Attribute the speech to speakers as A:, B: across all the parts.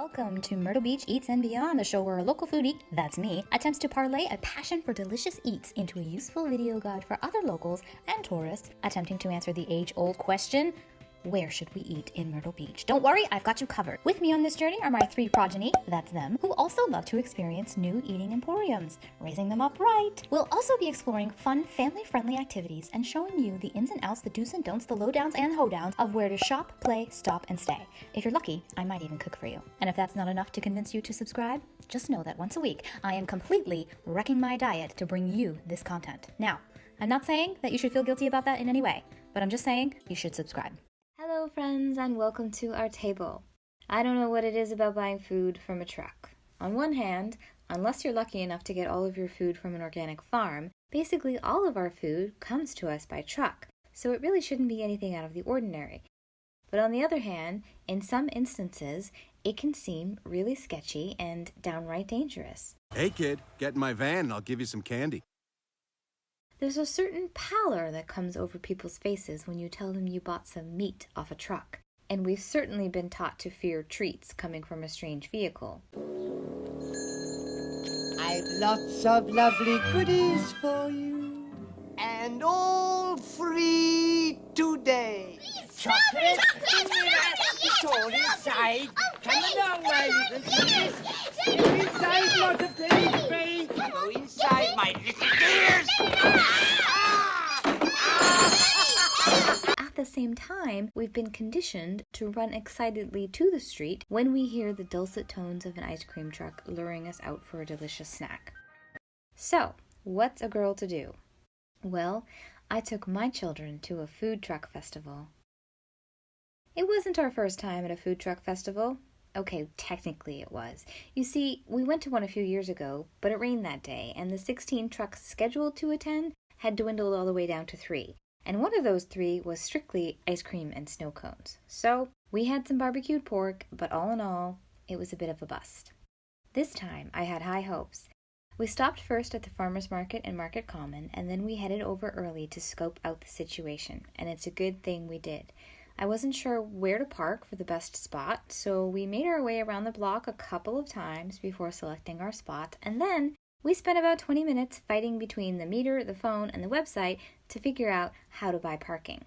A: Welcome to Myrtle Beach Eats and Beyond, the show where a local foodie, that's me, attempts to parlay a passion for delicious eats into a useful video guide for other locals and tourists attempting to answer the age-old question, where should we eat in Myrtle Beach? Don't worry, I've got you covered. With me on this journey are my three progeny, that's them, who also love to experience new eating emporiums, raising them up right. We'll also be exploring fun, family-friendly activities and showing you the ins and outs, the do's and don'ts, the lowdowns and hoedowns of where to shop, play, stop, and stay. If you're lucky, I might even cook for you. And if that's not enough to convince you to subscribe, just know that once a week, I am completely wrecking my diet to bring you this content. Now, I'm not saying that you should feel guilty about that in any way, but I'm just saying you should subscribe.
B: Hello friends and welcome to our table. I don't know what it is about buying food from a truck. On one hand, unless you're lucky enough to get all of your food from an organic farm, basically all of our food comes to us by truck, so it really shouldn't be anything out of the ordinary. But on the other hand, in some instances, it can seem really sketchy and downright dangerous.
C: Hey kid, get in my van and I'll give you some candy.
B: There's a certain pallor that comes over people's faces when you tell them you bought some meat off a truck. And we've certainly been taught to fear treats coming from a strange vehicle.
D: I've lots of lovely goodies for you, and all free today. Chocolate? It's all inside. Come along, my little dears. Go inside, lot of days, babe. Go inside, my little dears.
B: At the same time, we've been conditioned to run excitedly to the street when we hear the dulcet tones of an ice cream truck luring us out for a delicious snack. So, what's a girl to do? Well, I took my children to a food truck festival. It wasn't our first time at a food truck festival. Okay, technically it was. You see, we went to one a few years ago, but it rained that day, and the 16 trucks scheduled to attend had dwindled all the way down to 3. And one of those 3 was strictly ice cream and snow cones. So, we had some barbecued pork, but all in all, it was a bit of a bust. This time, I had high hopes. We stopped first at the farmer's market and Market Common, and then we headed over early to scope out the situation, and it's a good thing we did. I wasn't sure where to park for the best spot, so we made our way around the block a couple of times before selecting our spot, and then we spent about 20 minutes fighting between the meter, the phone, and the website to figure out how to buy parking.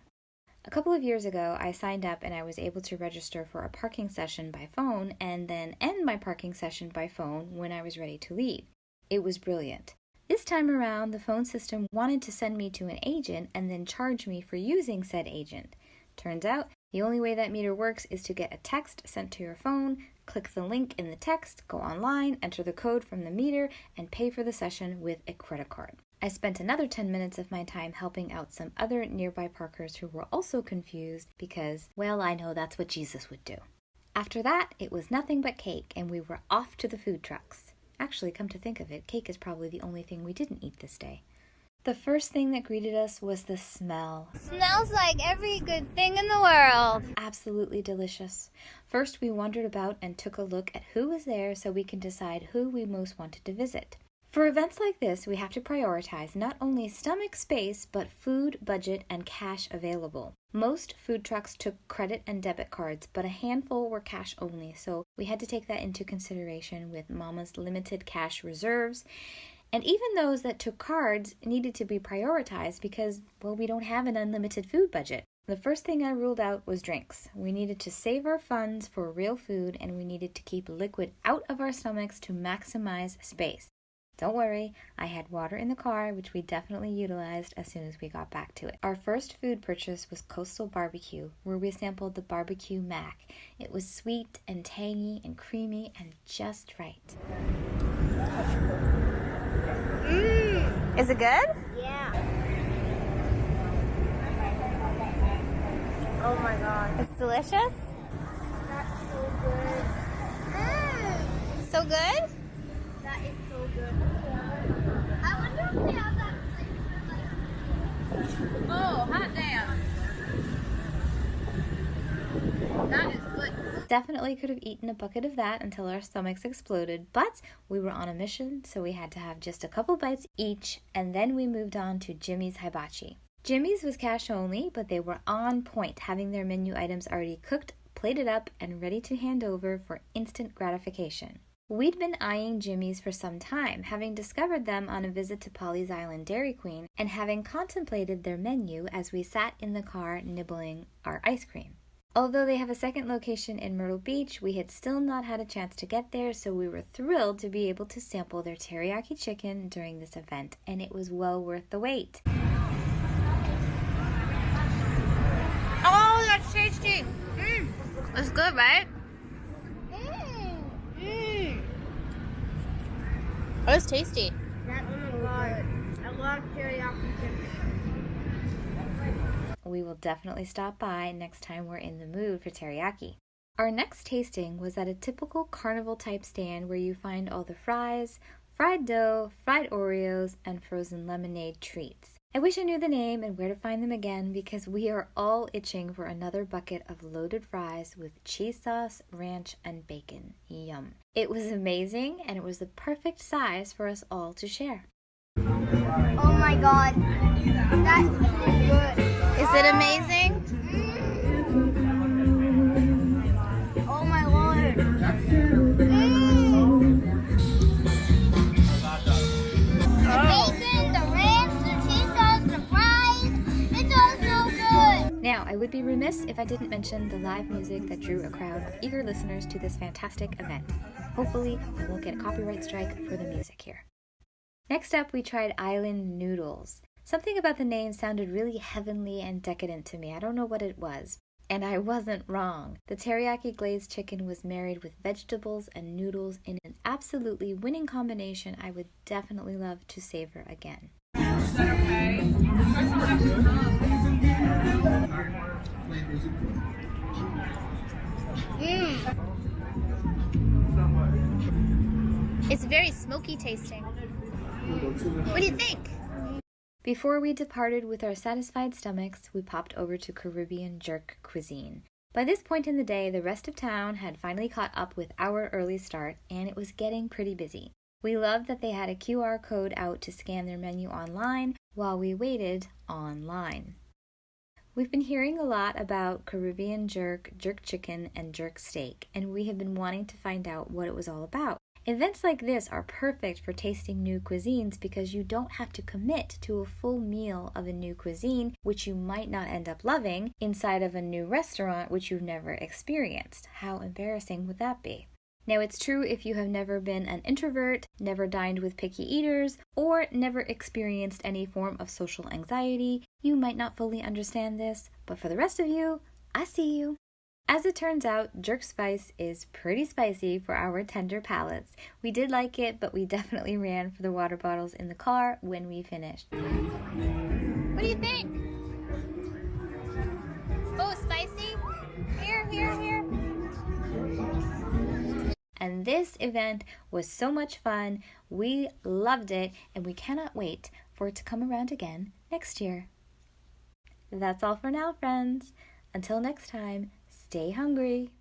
B: A couple of years ago, I signed up and I was able to register for a parking session by phone and then end my parking session by phone when I was ready to leave. It was brilliant. This time around, the phone system wanted to send me to an agent and then charge me for using said agent. Turns out, the only way that meter works is to get a text sent to your phone, click the link in the text, go online, enter the code from the meter, and pay for the session with a credit card. I spent another 10 minutes of my time helping out some other nearby parkers who were also confused because, well, I know that's what Jesus would do. After that, it was nothing but cake, and we were off to the food trucks. Actually, come to think of it, cake is probably the only thing we didn't eat this day. The first thing that greeted us was the smell.
E: Smells like every good thing in the world.
B: Absolutely delicious. First, we wandered about and took a look at who was there so we can decide who we most wanted to visit. For events like this, we have to prioritize not only stomach space, but food, budget, and cash available. Most food trucks took credit and debit cards, but a handful were cash only, so we had to take that into consideration with Mama's limited cash reserves. And even those that took cards needed to be prioritized because, well, we don't have an unlimited food budget. The first thing I ruled out was drinks. We needed to save our funds for real food, and we needed to keep liquid out of our stomachs to maximize space. Don't worry, I had water in the car, which we definitely utilized as soon as we got back to it. Our first food purchase was Coastal Barbecue, where we sampled the barbecue mac. It was sweet and tangy and creamy and just right.
E: Is it good?
D: Yeah.
E: Oh my god. It's delicious?
D: That's so good.
E: So good?
D: That is so good. I wonder if they have that flavor like...
E: Oh, hot damn. That is good.
B: Definitely could have eaten a bucket of that until our stomachs exploded, but we were on a mission, so we had to have just a couple bites each, and then we moved on to Jimmy's Hibachi. Jimmy's was cash only, but they were on point, having their menu items already cooked, plated up and ready to hand over for instant gratification. We'd been eyeing Jimmy's for some time, having discovered them on a visit to Polly's Island Dairy Queen and having contemplated their menu as we sat in the car nibbling our ice cream. Although they have a second location in Myrtle Beach, we had still not had a chance to get there, so we were thrilled to be able to sample their teriyaki chicken during this event, and it was well worth the wait.
E: Oh, that's tasty. It's good, right? Oh, it's tasty.
F: Oh my god. I love teriyaki chicken.
B: We will definitely stop by next time we're in the mood for teriyaki. Our next tasting was at a typical carnival-type stand where you find all the fries, fried dough, fried Oreos, and frozen lemonade treats. I wish I knew the name and where to find them again because we are all itching for another bucket of loaded fries with cheese sauce, ranch, and bacon. Yum. It was amazing and it was the perfect size for us all to share.
F: Oh my god. That's good.
E: Is it amazing?
F: Oh my lord. The bacon, the ranch, the cheese sauce, the fries. It's all so good.
B: Now, I would be remiss if I didn't mention the live music that drew a crowd of eager listeners to this fantastic event. Hopefully, I won't get a copyright strike for the music here. Next up, we tried Island Noodles. Something about the name sounded really heavenly and decadent to me. I don't know what it was. And I wasn't wrong. The teriyaki glazed chicken was married with vegetables and noodles in an absolutely winning combination I would definitely love to savor again.
E: It's very smoky tasting. What do you think?
B: Before we departed with our satisfied stomachs, we popped over to Caribbean jerk cuisine. By this point in the day, the rest of town had finally caught up with our early start, and it was getting pretty busy. We loved that they had a QR code out to scan their menu online while we waited online. We've been hearing a lot about Caribbean jerk, jerk chicken, and jerk steak, and we have been wanting to find out what it was all about. Events like this are perfect for tasting new cuisines because you don't have to commit to a full meal of a new cuisine, which you might not end up loving, inside of a new restaurant which you've never experienced. How embarrassing would that be? Now, it's true if you have never been an introvert, never dined with picky eaters, or never experienced any form of social anxiety, you might not fully understand this, but for the rest of you, I see you. As it turns out, jerk spice is pretty spicy for our tender palates. We did like it, but we definitely ran for the water bottles in the car when we finished.
E: What do you think? Oh, spicy? Here.
B: And this event was so much fun. We loved it, and we cannot wait for it to come around again next year. That's all for now, friends. Until next time, stay hungry.